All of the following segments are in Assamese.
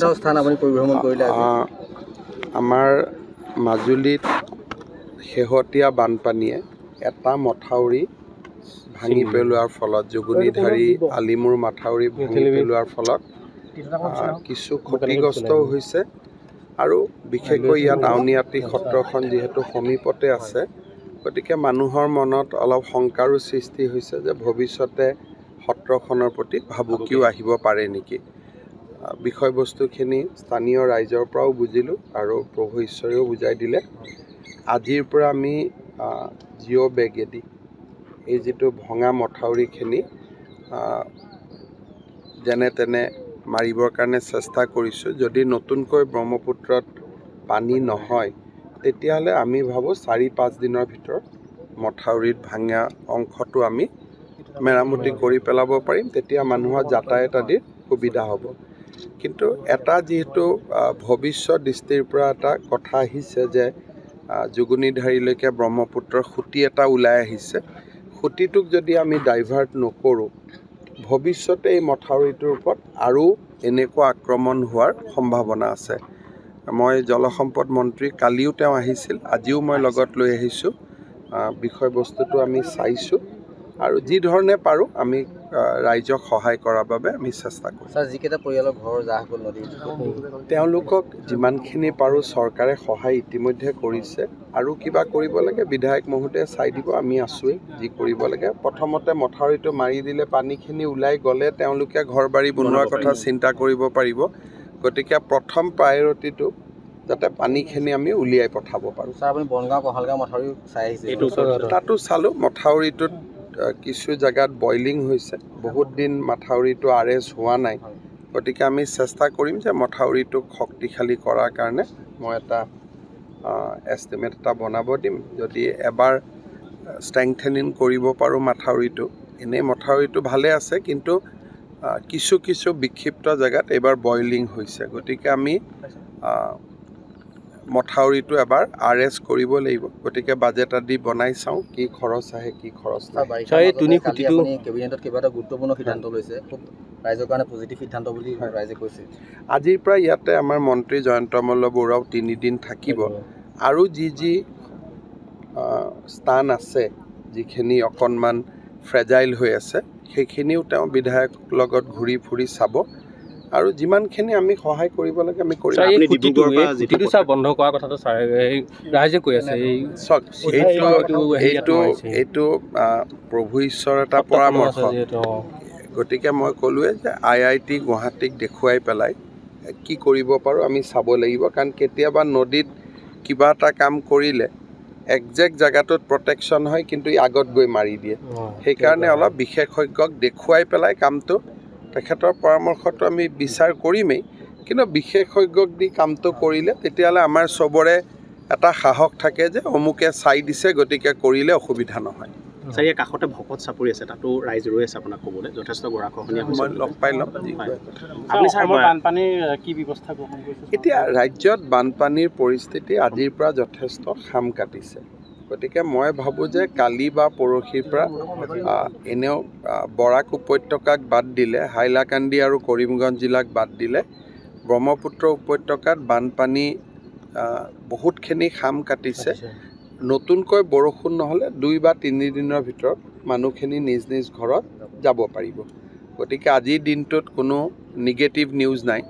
কেইবাটাও স্থান আপুনি পৰিভ্ৰমণ কৰিলে আমাৰ মাজুলীত শেহতীয়া বানপানীয়ে এটা মথাউৰি ভাঙি পেলোৱাৰ ফলত যোগনীধাৰী আলিমূৰ মাথাউৰি ভাঙি পেলোৱাৰ ফলত কিছু ক্ষতিগ্ৰস্তও হৈছে আৰু বিশেষকৈ ইয়াত আউনীআটী সত্ৰখন যিহেতু সমীপতে আছে গতিকে মানুহৰ মনত অলপ শংকাৰো সৃষ্টি হৈছে যে ভৱিষ্যতে সত্ৰখনৰ প্ৰতি ভাবুকিও আহিব পাৰে নেকি বিষয়বস্তুখিনি স্থানীয় ৰাইজৰ পৰাও বুজিলোঁ আৰু প্ৰভু ঈশ্বৰেও বুজাই দিলে আজিৰ পৰা আমি জিঅ' বেগেদি এই যিটো ভঙা মথাউৰিখিনি যেনে তেনে মাৰিবৰ কাৰণে চেষ্টা কৰিছোঁ যদি নতুনকৈ ব্ৰহ্মপুত্ৰত পানী নহয় তেতিয়াহ'লে আমি ভাবোঁ 4-5 দিনৰ ভিতৰত মথাউৰিত ভাঙা অংশটো আমি মেৰামতি কৰি পেলাব পাৰিম তেতিয়া মানুহৰ যাতায়াত আদিৰ সুবিধা হ'ব কিন্তু এটা যিহেতু ভৱিষ্যত দৃষ্টিৰ পৰা এটা কথা আহিছে যে যোগনীধাৰীলৈকে ব্ৰহ্মপুত্ৰৰ খুঁটি এটা ওলাই আহিছে খুঁটিটোক যদি আমি ডাইভাৰ্ট নকৰোঁ ভৱিষ্যতে এই মথাউৰিটোৰ ওপৰত আৰু এনেকুৱা আক্ৰমণ হোৱাৰ সম্ভাৱনা আছে মই জলসম্পদ মন্ত্ৰী কালিও তেওঁ আহিছিল আজিও মই লগত লৈ আহিছোঁ বিষয়বস্তুটো আমি চাইছোঁ আৰু যি ধৰণে পাৰোঁ আমি ৰাইজক সহায় কৰাৰ বাবে আমি চেষ্টা কৰিম ছাৰ যিকেইটা পৰিয়ালৰ ঘৰ জাহ গ'ল নদীত তেওঁলোকক যিমানখিনি পাৰোঁ চৰকাৰে সহায় ইতিমধ্যে কৰিছে আৰু কিবা কৰিব লাগে বিধায়ক মহোদয়ে চাই দিব আমি আছোঁৱেই যি কৰিব লাগে প্ৰথমতে মথাউৰিটো মাৰি দিলে পানীখিনি ওলাই গ'লে তেওঁলোকে ঘৰ বাৰী বনোৱাৰ কথা চিন্তা কৰিব পাৰিব গতিকে প্ৰথম প্ৰায়ৰিটিটো যাতে পানীখিনি আমি উলিয়াই পঠাব পাৰোঁ ছাৰ আপুনি বনগাঁও কঁহালগাঁও মথাউৰি চাই আহিছে তাতো চালোঁ মথাউৰিটোত কিছু জেগাত বইলিং হৈছে বহুত দিন মথাউৰিটো আৰেষ্ট হোৱা নাই গতিকে আমি চেষ্টা কৰিম যে মথাউৰিটোক শক্তিশালী কৰাৰ কাৰণে মই এটা এষ্টিমেট এটা বনাব দিম যদি এবাৰ ষ্ট্ৰেংথেনিং কৰিব পাৰোঁ মথাউৰিটো এনেই মথাউৰিটো ভালে আছে কিন্তু কিছু কিছু বিক্ষিপ্ত জেগাত এইবাৰ বইলিং হৈছে গতিকে আমি মথাউৰিটো এবাৰ আৰেষ্ট কৰিব লাগিব গতিকে বাজেট আদি বনাই চাওঁ কি খৰচ আহে কি খৰচ নাহে কেবিনেটত কেইবাটা গুৰুত্বপূৰ্ণ সিদ্ধান্ত লৈছে খুব ৰাইজৰ কাৰণে পজিটিভ সিদ্ধান্ত বুলি ৰাইজে কৈছে আজিৰ পৰা ইয়াতে আমাৰ মন্ত্ৰী জয়ন্ত মল্ল বৰুৱাও 3 দিন থাকিব আৰু যি স্থান আছে যিখিনি অকণমান ফ্ৰেজাইল হৈ আছে সেইখিনিও তেওঁ বিধায়ক লগত ঘূৰি ফুৰি চাব আৰু যিমানখিনি আমি সহায় কৰিব লাগে আমি কৰিম বন্ধ কৰাৰ কথাটো ৰাইজে কৈ আছে এইটো প্ৰভু ঈশ্বৰৰ এটা পৰামৰ্শ গতিকে মই ক'লোৱে যে IIT গুৱাহাটীক দেখুৱাই পেলাই কি কৰিব পাৰোঁ আমি চাব লাগিব কাৰণ কেতিয়াবা নদীত কিবা এটা কাম কৰিলে একজেক্ট জেগাটোত প্ৰটেকশ্যন হয় কিন্তু আগত গৈ মাৰি দিয়ে সেইকাৰণে অলপ বিশেষজ্ঞক দেখুৱাই পেলাই কামটো তেখেতৰ পৰামৰ্শটো আমি বিচাৰ কৰিমেই কিন্তু বিশেষজ্ঞক দি কামটো কৰিলে তেতিয়াহ'লে আমাৰ চবৰে এটা সাহস থাকে যে অমুকে চাই দিছে গতিকে কৰিলে অসুবিধা নহয় ছাৰ ইয়াৰ কাষতে ভকত চাপৰি আছে তাতো ৰাইজ ৰৈ আছে আপোনাক ক'বলৈ যথেষ্ট গৰাখহনীয়া হৈছে মই লগ পাই ল'ম আপুনি ছাৰ বানপানীৰ কি ব্যৱস্থা গ্ৰহণ কৰিছে এতিয়া ৰাজ্যত বানপানীৰ পৰিস্থিতি আজিৰ পৰা যথেষ্ট খাম কাটিছে গতিকে মই ভাবোঁ যে কালি বা পৰহিৰ পৰা এনেও বৰাক উপত্যকাক বাদ দিলে হাইলাকান্দি আৰু কৰিমগঞ্জ জিলাক বাদ দিলে ব্ৰহ্মপুত্ৰ উপত্যকাত বানপানী বহুতখিনি খাম কাটিছে নতুনকৈ বৰষুণ নহ'লে 2 বা 3 দিনৰ ভিতৰত মানুহখিনি নিজ নিজ ঘৰত যাব পাৰিব গতিকে আজিৰ দিনটোত কোনো নিগেটিভ নিউজ নাই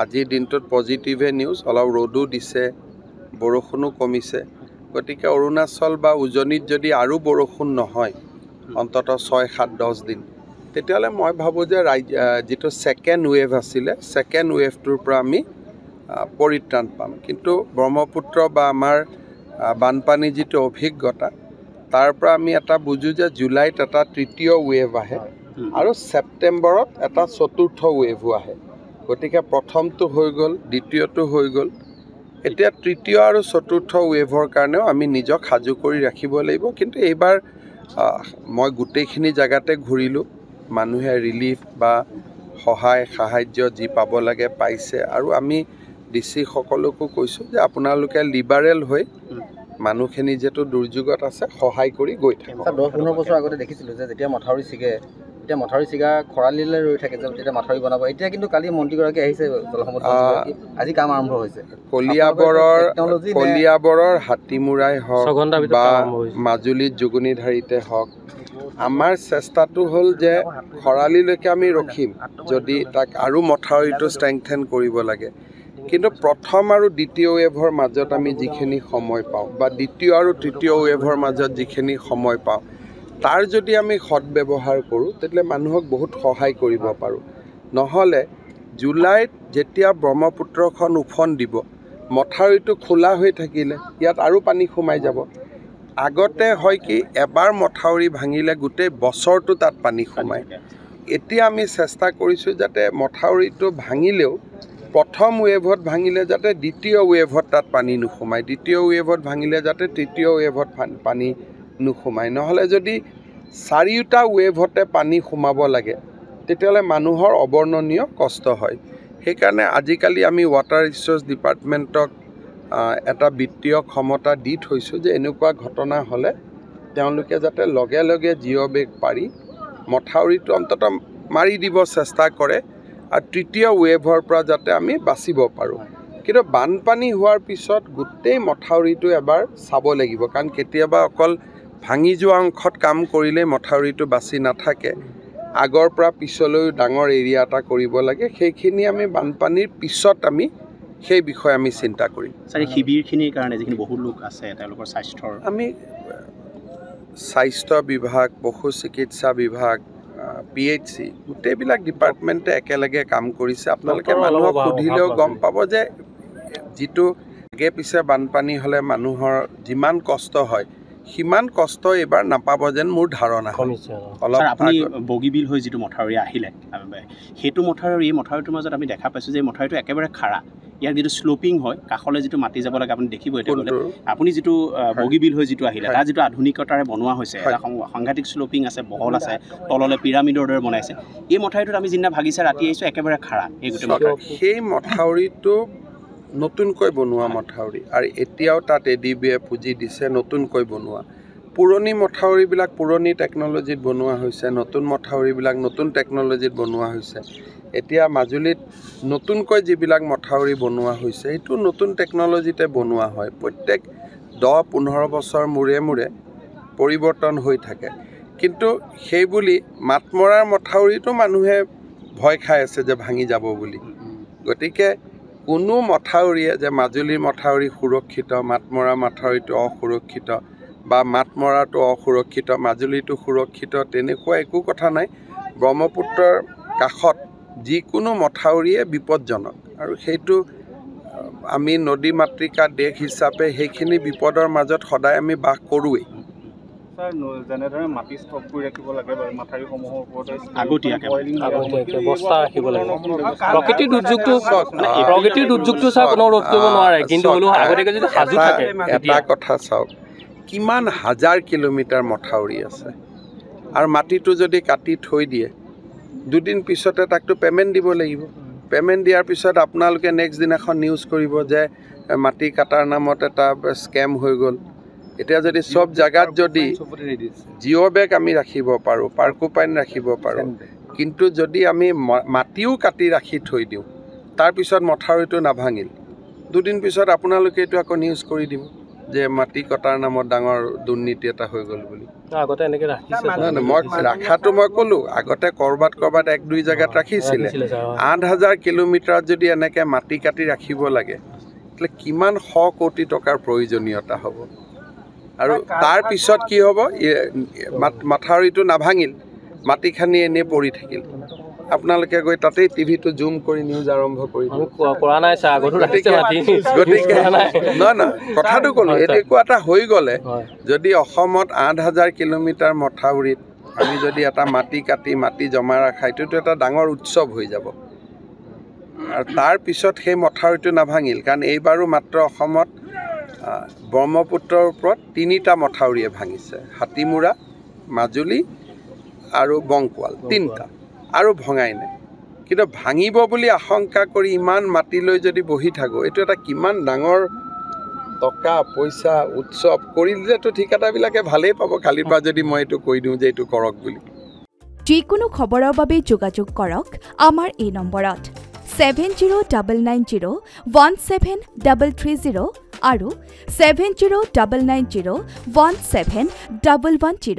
আজিৰ দিনটোত পজিটিভে নিউজ অলপ ৰ'দো দিছে বৰষুণো কমিছে গতিকে অৰুণাচল বা উজনিত যদি আৰু বৰষুণ নহয় অন্ততঃ 6-7-10 দিন তেতিয়াহ'লে মই ভাবোঁ যে যিটো ছেকেণ্ড ৱেভ আছিলে ছেকেণ্ড ৱেভটোৰ পৰা আমি পৰিত্ৰাণ পাম কিন্তু ব্ৰহ্মপুত্ৰ বা আমাৰ বানপানী যিটো অভিজ্ঞতা তাৰ পৰা আমি এটা বুজোঁ যে জুলাইত এটা তৃতীয় ৱেভ আহে আৰু ছেপ্টেম্বৰত এটা চতুৰ্থ ৱেভো আহে গতিকে প্ৰথমটো হৈ গ'ল দ্বিতীয়টো হৈ গ'ল এতিয়া তৃতীয় আৰু চতুৰ্থ ৱেভৰ কাৰণেও আমি নিজক সাজু কৰি ৰাখিব লাগিব কিন্তু এইবাৰ মই গোটেইখিনি জেগাতে ঘূৰিলোঁ মানুহে ৰিলিফ বা সহায় সাহায্য যি পাব লাগে পাইছে আৰু আমি DC সকলোকো কৈছোঁ যে আপোনালোকে লিবাৰেল হৈ মানুহখিনি যেটো দুৰ্যোগত আছে সহায় কৰি গৈ থাকে 10-15 বছৰ আগতে দেখিছিলোঁ যে যেতিয়া মথাউৰি ছিগে এতিয়া মথাউৰি চিগা খৰালিলৈ ৰৈ থাকে যে তেতিয়া মথাউৰি বনাব এতিয়া কিন্তু কালি মন্ত্ৰীগৰাকী আহিছে জলসম্পদ মন্ত্ৰী আজি কাম আৰম্ভ হৈছে কলিয়াবৰৰ হাতীমূৰাই হওক বা মাজুলীত জুগুনিধাৰীতে হওক আমাৰ চেষ্টাটো হ'ল যে খৰালিলৈকে আমি ৰখিম যদি তাক আৰু মথাউৰিটো ষ্ট্ৰেংথেন কৰিব লাগে কিন্তু প্ৰথম আৰু দ্বিতীয় ৱেভৰ মাজত আমি যিখিনি সময় পাওঁ বা দ্বিতীয় আৰু তৃতীয় ৱেভৰ মাজত যিখিনি সময় পাওঁ তাৰ যদি আমি সদব্যৱহাৰ কৰোঁ তেতিয়াহ'লে মানুহক বহুত সহায় কৰিব পাৰোঁ নহ'লে জুলাইত যেতিয়া ব্ৰহ্মপুত্ৰখন উফন্দ দিব মথাউৰিটো খোলা হৈ থাকিলে ইয়াত আৰু পানী সোমাই যাব আগতে হয় কি এবাৰ মথাউৰি ভাঙিলে গোটেই বছৰটো তাত পানী সোমায় এতিয়া আমি চেষ্টা কৰিছোঁ যাতে মথাউৰিটো ভাঙিলেও প্ৰথম ৱেভত ভাঙিলে যাতে দ্বিতীয় ৱেভত তাত পানী নোসোমায় দ্বিতীয় ৱেভত ভাঙিলে যাতে তৃতীয় ৱেভত পানী নোসোমায় নহ'লে যদি চাৰিওটা ৱেভতে পানী সোমাব লাগে তেতিয়াহ'লে মানুহৰ অবৰ্ণনীয় কষ্ট হয় সেইকাৰণে আজিকালি আমি ৱাটাৰ ৰিচোৰ্চ ডিপাৰ্টমেণ্টক এটা বিত্তীয় ক্ষমতা দি থৈছোঁ যে এনেকুৱা ঘটনা হ'লে তেওঁলোকে যাতে লগে লগে জিঅ'বেগ পাৰি মথাউৰিটো অন্ততঃ মাৰি দিব চেষ্টা কৰে আৰু তৃতীয় ৱেভৰ পৰা যাতে আমি বাচিব পাৰোঁ কিন্তু বানপানী হোৱাৰ পিছত গোটেই মথাউৰিটো এবাৰ চাব লাগিব কাৰণ কেতিয়াবা অকল ভাঙি যোৱা অংশত কাম কৰিলে মথাউৰিটো বাচি নাথাকে আগৰ পৰা পিছলৈ ডাঙৰ এৰিয়া এটা কৰিব লাগে সেইখিনি আমি বানপানীৰ পিছত আমি সেই বিষয়ে আমি চিন্তা কৰিম স্যাৰ শিবিৰখিনিৰ কাৰণে যিখিনি বহু লোক আছে তেওঁলোকৰ স্বাস্থ্যৰ আমি স্বাস্থ্য বিভাগ পশু চিকিৎসা বিভাগ PHC গোটেইবিলাক ডিপাৰ্টমেণ্টে একেলগে কাম কৰিছে আপোনালোকে মানুহক সুধিলেও গম পাব যে যিটো আগে পিছে বানপানী হ'লে মানুহৰ যিমান কষ্ট হয় সিমান কষ্ট এবাৰ নাপাব যেন মোৰ ধাৰণা অলপ আপুনি বগীবিল হৈ যিটো মথাউৰি আহিলে সেইটো মথাউৰিটোৰ মাজত আমি দেখা পাইছোঁ যে মথাউৰিটো একেবাৰে খাৰা ইয়াৰ যিটো শ্লোপিং হয় কাষলৈ যিটো মাটি যাব লাগে আপুনি দেখিব এতিয়া গ'লে আপুনি যিটো বগীবিল হৈ যিটো আহিলে তাৰ যিটো আধুনিকতাৰে বনোৱা হৈছে এটা সাংঘাতিক শ্লোপিং আছে বহল আছে তললৈ পিৰামিডৰ দৰে বনাইছে এই মথাউৰিটোত আমি যিদিনা ভাগিছে ৰাতি আহিছোঁ একেবাৰে খাৰা এই গোটেই মথাউৰি সেই মথাউৰিটো নতুনকৈ বনোৱা মথাউৰি আৰু এতিয়াও তাত ADB-য়ে পুঁজি দিছে নতুনকৈ বনোৱা পুৰণি মথাউৰিবিলাক পুৰণি টেকন'লজিত বনোৱা হৈছে নতুন মথাউৰিবিলাক নতুন টেকন'লজিত বনোৱা হৈছে এতিয়া মাজুলীত নতুনকৈ যিবিলাক মথাউৰি বনোৱা হৈছে সেইটো নতুন টেকন'লজিতে বনোৱা হয় প্ৰত্যেক 10-15 বছৰ মূৰে মূৰে পৰিৱৰ্তন হৈ থাকে কিন্তু সেইবুলি মাতমৰাৰ মথাউৰিটো মানুহে ভয় খাই আছে যে ভাঙি যাব বুলি গতিকে কোনো মথাউৰিয়ে যে মাজুলীৰ মথাউৰি সুৰক্ষিত মাতমৰা মথাউৰিটো অসুৰক্ষিত বা মাতমৰাটো অসুৰক্ষিত মাজুলীটো সুৰক্ষিত তেনেকুৱা একো কথা নাই ব্ৰহ্মপুত্ৰৰ কাষত যিকোনো মথাউৰিয়ে বিপদজনক আৰু সেইটো আমি নদী মাতৃকা দেশ হিচাপে সেইখিনি বিপদৰ মাজত সদায় আমি বাস কৰোঁৱেই স্যাৰ যেনেদৰে মাটি ষ্টক কৰি ৰাখিব লাগে মাথাউৰিসমূহৰ ওপৰতে আগতীয়াকৈ ব্যৱস্থা ৰাখিব লাগে প্ৰকৃতিৰ দুৰ্যোগটো স্যাৰ কোনো ৰোধ কৰিব নোৱাৰে কিন্তু আগতীয়াকৈ যদি সাজু থাকে এটা কথা চাওক কিমান হাজাৰ কিলোমিটাৰ মথাউৰি আছে আৰু মাটিটো যদি কাটি থৈ দিয়ে দুদিন পিছতে তাকতো পে'মেণ্ট দিব লাগিব পে'মেণ্ট দিয়াৰ পিছত আপোনালোকে নেক্সট দিনাখন নিউজ কৰিব যে মাটি কাটাৰ নামত এটা স্কেম হৈ গ'ল এতিয়া যদি সব জায়গাত যদি জিঅ'বেগ আমি ৰাখিব পাৰোঁ পাৰ্কোপাইন ৰাখিব পাৰোঁ কিন্তু যদি আমি মাটিও কাটি ৰাখি থৈ দিওঁ তাৰপিছত মথাউৰিটো নাভাঙিল দুদিন পিছত আপোনালোকে এইটো আকৌ নিউজ কৰি দিব যে মাটি কটাৰ নামত ডাঙৰ দুৰ্নীতি এটা হৈ গ'ল বুলি আগতে এনেকৈ ৰাখিছে মই ৰাখাটো মই ক'লোঁ আগতে ক'ৰবাত 1-2 জেগাত ৰাখিছিলে 8,000 কিলোমিটাৰত যদি এনেকৈ মাটি কাটি ৰাখিব লাগে তাহলে কিমান 100 কোটি টকাৰ প্ৰয়োজনীয়তা হ'ব আৰু তাৰ পিছত কি হ'ব মাথাউৰিটো নাভাঙিল মাটিখানি এনেই পৰি থাকিল আপোনালোকে গৈ তাতেই টিভিটো জুম কৰি নিউজ আৰম্ভ কৰি কৰা নাই স্যাৰ আগতো ৰাখিছে মাটি গতিকে নহয় কথাটো ক'লোঁ এনেকুৱা এটা হৈ গ'লে যদি অসমত 8,000 কিলোমিটাৰ মথাউৰিত আমি যদি এটা মাটি কাটি মাটি জমা ৰাখা এইটোতো এটা ডাঙৰ উৎসৱ হৈ যাব আৰু তাৰ পিছত সেই মথাউৰিটো নাভাঙিল কাৰণ এইবাৰো মাত্ৰ অসমত ব্ৰহ্মপুত্ৰৰ ওপৰত 3টা মথাউৰিয়ে ভাঙিছে হাতীমূৰা মাজুলী আৰু বংকোৱাল 3টা আৰু ভঙাই নাই কিন্তু ভাঙিব বুলি আশংকা কৰি ইমান মাটিলৈ যদি বহি থাকোঁ এইটো এটা কিমান ডাঙৰ টকা পইচা উৎসৱ কৰিলেতো ঠিকাদাৰবিলাকে ভালেই পাব কালিৰ পৰা যদি মই এইটো কৈ দিওঁ যে এইটো কৰক বুলি যিকোনো খবৰৰ বাবে যোগাযোগ কৰক আমাৰ এই নম্বৰত 7099017330 আৰু 7099017110।